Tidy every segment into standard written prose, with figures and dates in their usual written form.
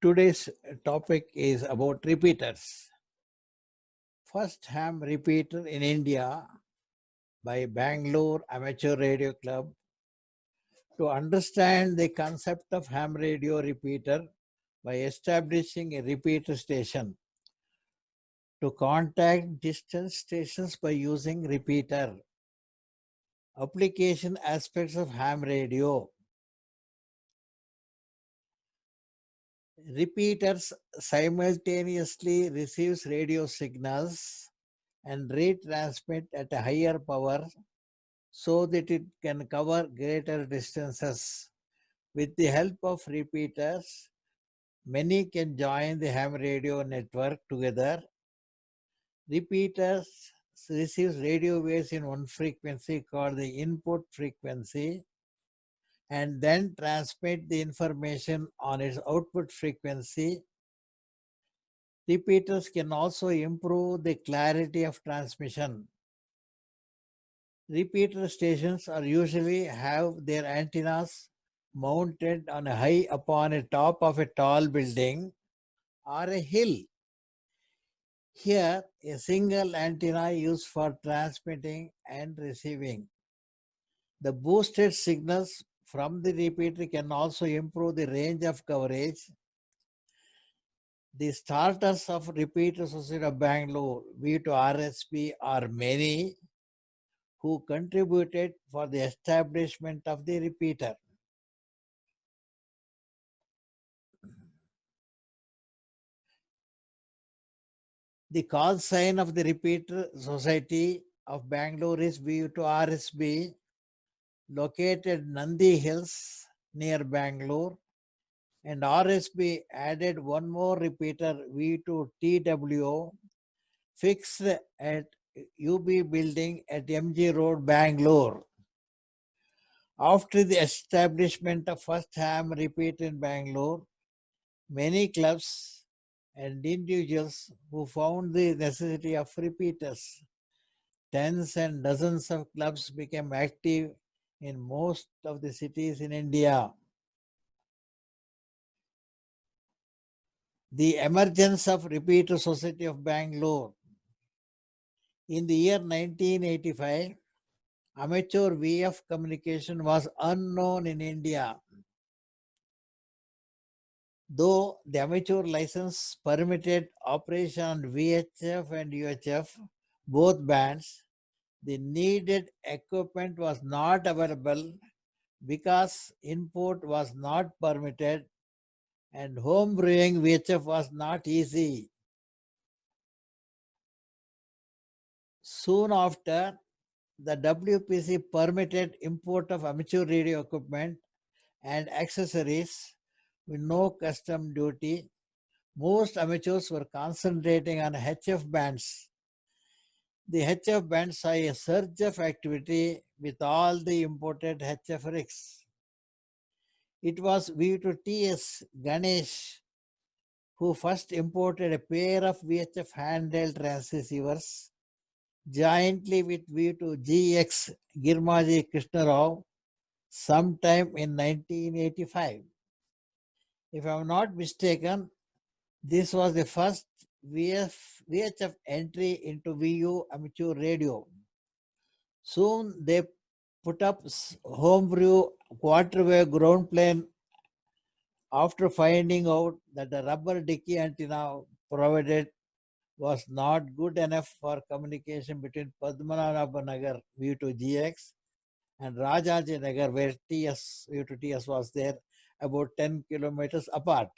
Today's topic is about repeaters. First ham repeater in India by Bangalore Amateur Radio Club. To understand the concept of ham radio repeater by establishing a repeater station. To contact distant stations by using repeater. Application aspects of ham radio. Repeaters simultaneously receives radio signals and retransmit at a higher power so that it can cover greater distances. With the help of repeaters, many can join the ham radio network together. Repeaters receives radio waves in one frequency called the input frequency and then transmit the information on its output frequency. Repeaters can also improve the clarity of transmission. Repeater stations are usually have their antennas mounted on a high upon a top of a tall building or a hill. Here, a single antenna used for transmitting and receiving. The boosted signals from the repeater can also improve the range of coverage. The starters of Repeater Society of Bangalore, V2RSB, are many who contributed for the establishment of the repeater. The call sign of the Repeater Society of Bangalore is V2RSB, located Nandi Hills near Bangalore, and RSB added one more repeater V2TWO fixed at UB building at MG Road, Bangalore. After the establishment of first ham repeater in Bangalore, many clubs and individuals who found the necessity of repeaters. Tens and dozens of clubs became active in most of the cities in India. The emergence of Repeater Society of Bangalore. In the year 1985, amateur VF communication was unknown in India. Though the amateur license permitted operation on VHF and UHF, both bands, the needed equipment was not available because import was not permitted and home brewing VHF was not easy. Soon after, the WPC permitted import of amateur radio equipment and accessories with no custom duty. Most amateurs were concentrating on HF bands. The HF band saw a surge of activity with all the imported HF rigs. It was V2TS Ganesh who first imported a pair of VHF handheld transceivers jointly with V2GX Girmaji Krishnarao sometime in 1985. If I am not mistaken, this was the first VHF entry into VU amateur radio. Soon they put up homebrew quarter-wave ground plane after finding out that the rubber dicky antenna provided was not good enough for communication between Padmanabha Nagar V2GX and Rajaji Nagar where V2TS was there about 10 kilometers apart.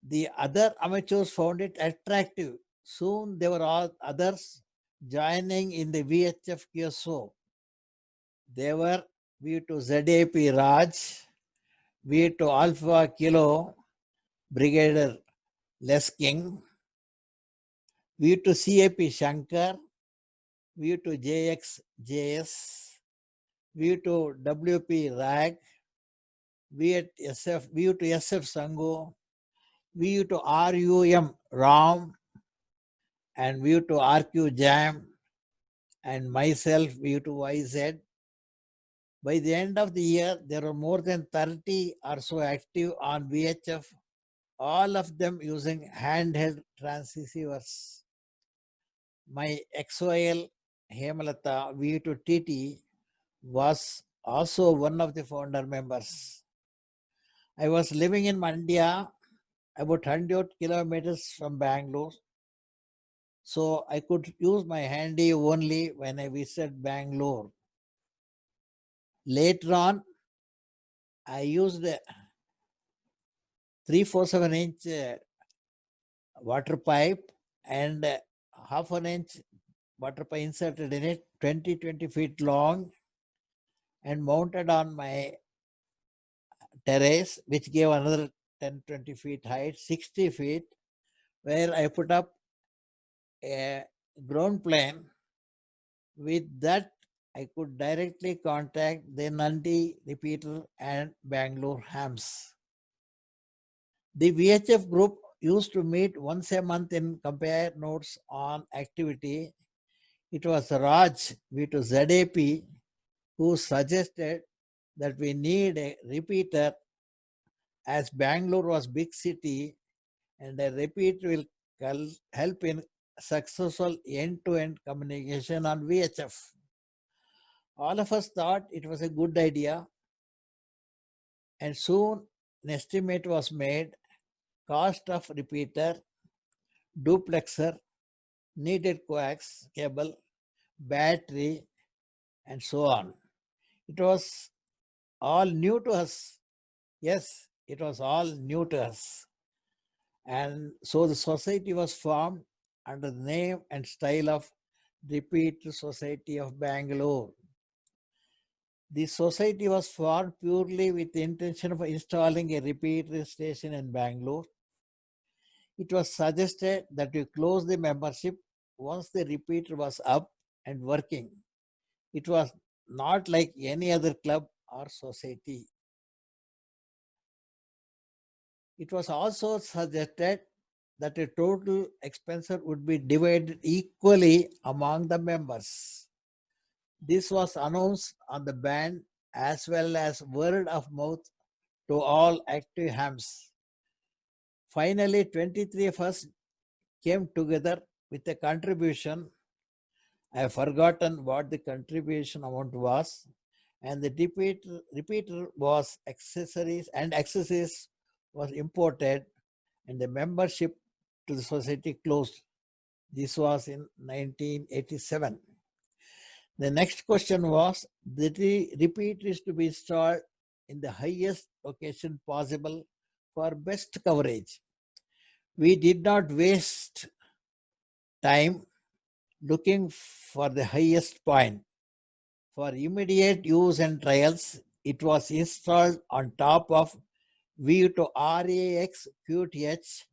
The other amateurs found it attractive. Soon there were all others joining in the VHF QSO. They were V2ZAP Raj, V2 Alpha Kilo Brigadier Lesking, V2CAP Shankar, V2JX JS, V2WP Rag, V2SF Sango, V2RUM Ram, and V2RQ Jam, and myself V2YZ. By the end of the year, there were more than 30 or so active on VHF, all of them using handheld transceivers. My XOL Hemalata V2TT was also one of the founder members. I was living in Mandya, about 100 kilometers from Bangalore. So I could use my handy only when I visited Bangalore. Later on, I used a 347-inch water pipe and half an inch water pipe inserted in it, 20 feet long, and mounted on my terrace, which gave another 10-20 feet height, 60 feet, where I put up a ground plane. With that, I could directly contact the Nandi repeater and Bangalore hams. The VHF group used to meet once a month and compare notes on activity. It was Raj V2ZAP who suggested that we need a repeater as Bangalore was big city and a repeater will help in successful end-to-end communication on VHF. All of us thought it was a good idea, and soon an estimate was made, cost of repeater, duplexer, needed coax cable, battery, and so on. It was all new to us. Yes, it was all new to us. And so the society was formed under the name and style of Repeater Society of Bangalore. The society was formed purely with the intention of installing a repeater station in Bangalore. It was suggested that we close the membership once the repeater was up and working. It was not like any other club or society. It was also suggested that a total expense would be divided equally among the members. This was announced on the band as well as word of mouth to all active hams. Finally, 23 of us came together with a contribution. I have forgotten what the contribution amount was, and the repeater was accessories was imported, and the membership to the society closed. This was in 1987. The next question was, the repeater is to be installed in the highest location possible for best coverage. We did not waste time looking for the highest point. For immediate use and trials, it was installed on top of V2RAX QTH,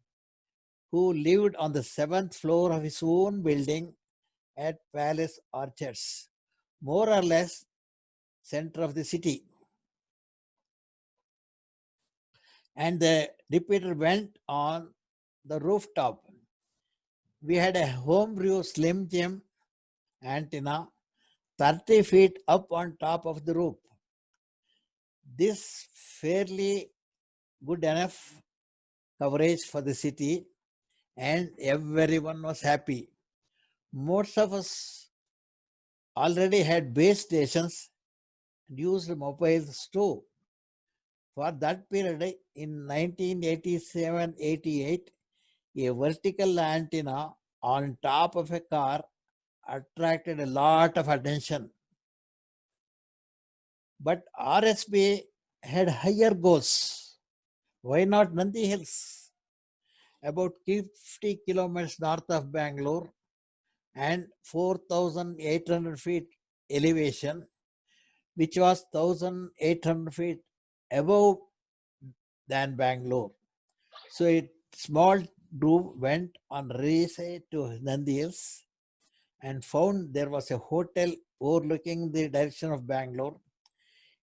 who lived on the 7th floor of his own building at Palace Orchards, more or less center of the city. And the repeater went on the rooftop. We had a homebrew Slim Jim antenna 30 feet up on top of the roof. This fairly good enough coverage for the city, and everyone was happy. Most of us already had base stations and used mobiles too. For that period, in 1987-88, a vertical antenna on top of a car attracted a lot of attention. But RSB had higher goals. Why not Nandi Hills? About 50 kilometers north of Bangalore and 4,800 feet elevation, which was 1,800 feet above than Bangalore. So a small group went on race to Nandi Hills and found there was a hotel overlooking the direction of Bangalore.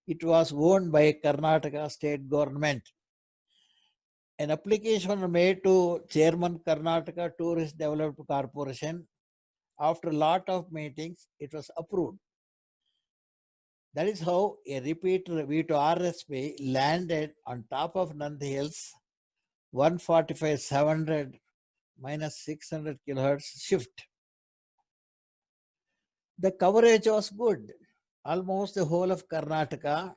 It was owned by Karnataka state government. An application was made to Chairman Karnataka Tourist Development Corporation. After a lot of meetings, it was approved. That is how a repeater V2 RSP landed on top of Nandi Hills 145 700 minus 600 kilohertz shift. The coverage was good. Almost the whole of Karnataka,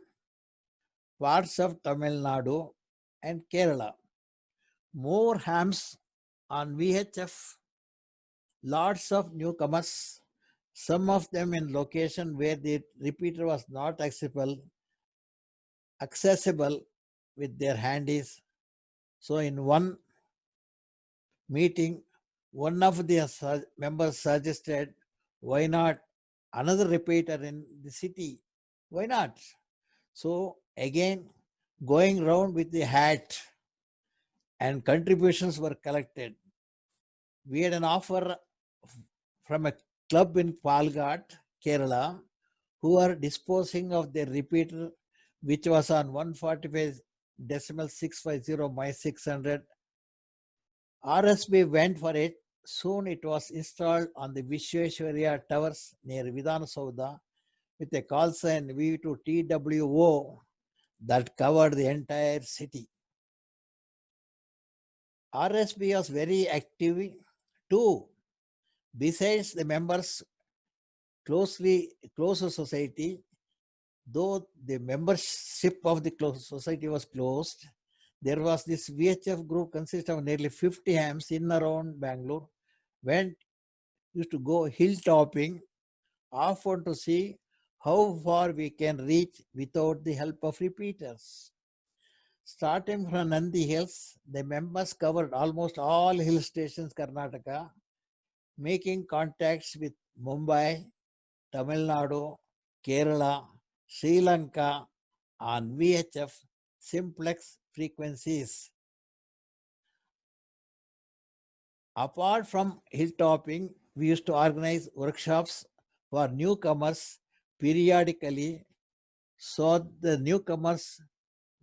parts of Tamil Nadu, and Kerala. More hams on VHF, lots of newcomers, some of them in location where the repeater was not accessible with their handies. So in one meeting, one of the members suggested, why not another repeater in the city? Why not? So again, going round with the hat and contributions were collected. We had an offer from a club in Palghat, Kerala, who are disposing of their repeater, which was on 145.650 my 600. RSB went for it. Soon it was installed on the Vishweshwarya Towers near Vidhana Saudha with a call sign V2TWO that covered the entire city. RSB was very active too. Besides the members closer society, though the membership of the society was closed, there was this VHF group consist of nearly 50 hams in around Bangalore. Used to go hilltopping, often to see how far we can reach without the help of repeaters. Starting from Nandi Hills, the members covered almost all hill stations Karnataka, making contacts with Mumbai, Tamil Nadu, Kerala, Sri Lanka on VHF simplex frequencies. Apart from hilltopping, we used to organize workshops for newcomers periodically, so the newcomers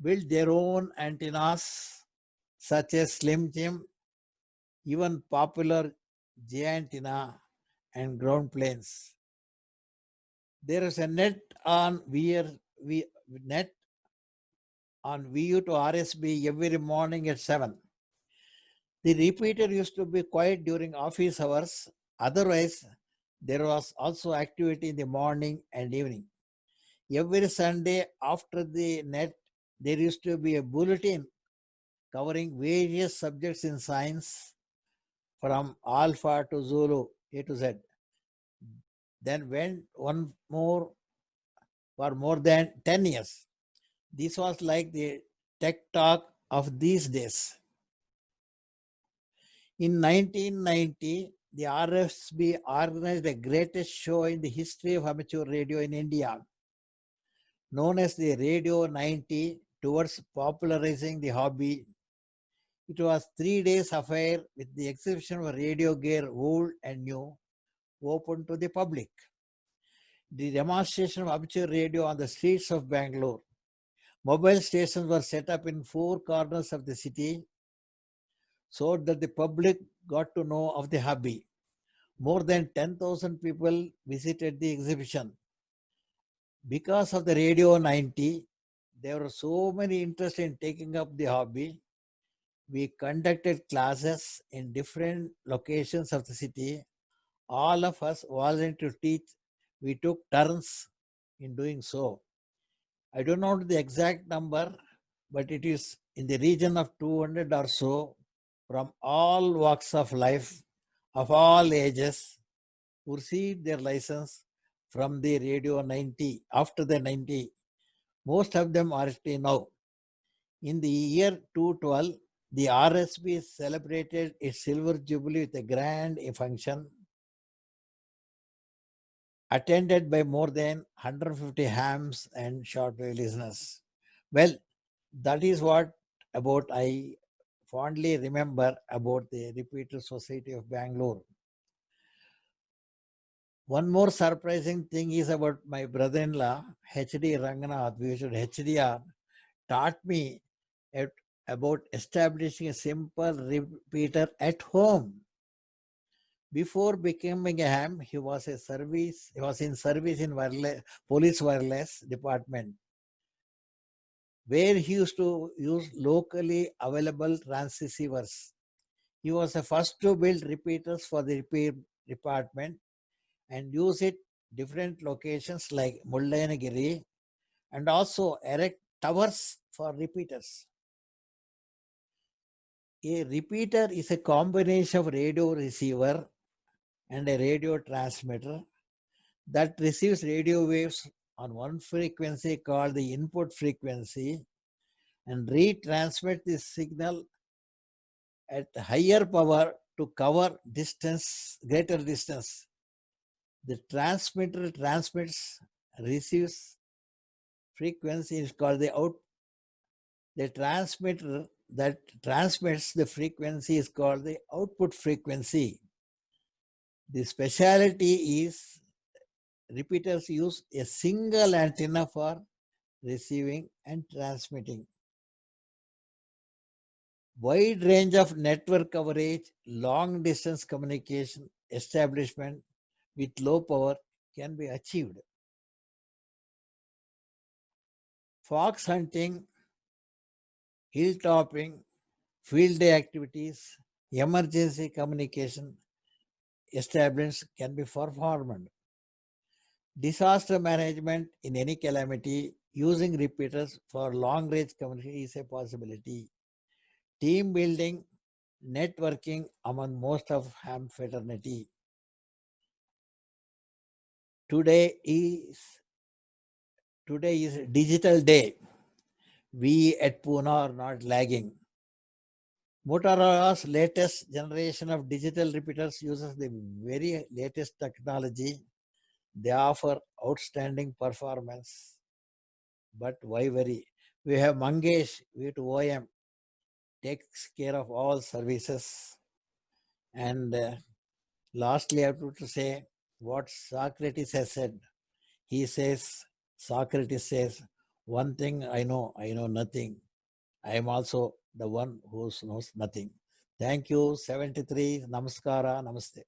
build their own antennas such as Slim Jim, even popular J antenna and ground planes. There is a net on net on VU2 RSB every morning at 7. The repeater used to be quiet during office hours. Otherwise, there was also activity in the morning and evening. Every Sunday after the net, there used to be a bulletin covering various subjects in science from Alpha to Zulu, A to Z. Then went one more for more than 10 years. This was like the tech talk of these days. In 1990, the RSB organized the greatest show in the history of amateur radio in India, known as the Radio 90, towards popularizing the hobby. It was 3 days affair with the exhibition of radio gear, old and new, open to the public. The demonstration of amateur radio on the streets of Bangalore. Mobile stations were set up in 4 corners of the city so that the public got to know of the hobby. More than 10,000 people visited the exhibition. Because of the Radio 90, there were so many interested in taking up the hobby. We conducted classes in different locations of the city. All of us volunteered to teach. We took turns in doing so. I don't know the exact number, but it is in the region of 200 or so from all walks of life, of all ages, who received their license from the Radio 90, after the 90. Most of them are still now. In the year 2012, the RSB celebrated its silver jubilee with a grand function attended by more than 150 hams and shortwave listeners. Well, that is what about I fondly remember about the Repeater Society of Bangalore. One more surprising thing is about my brother-in-law, H.D. Ranganath, we should HDR, taught me about establishing a simple repeater at home. Before becoming a ham, he was in service in police wireless department, where he used to use locally available transceivers. He was the first to build repeaters for the repair department and use it different locations like Mullanagiri, and also erect towers for repeaters. A repeater is a combination of radio receiver and a radio transmitter that receives radio waves on one frequency called the input frequency and retransmit the signal at higher power to cover greater distance. The transmitter transmits, receives frequency is called the out. The transmitter that transmits the frequency is called the output frequency. The specialty is repeaters use a single antenna for receiving and transmitting. Wide range of network coverage, long distance communication establishment with low power can be achieved. Fox hunting, hilltopping, field day activities, emergency communication established can be performed. Disaster management in any calamity using repeaters for long range communication is a possibility. Team building, networking among most of ham fraternity. Today is digital day. We at Pune are not lagging. Motorola's latest generation of digital repeaters uses the very latest technology. They offer outstanding performance. But why worry? We have Mangesh with OM, takes care of all services. And lastly, I have to say what Socrates has said. Socrates says, one thing I know nothing. I am also the one who knows nothing. Thank you. 73. Namaskara. Namaste.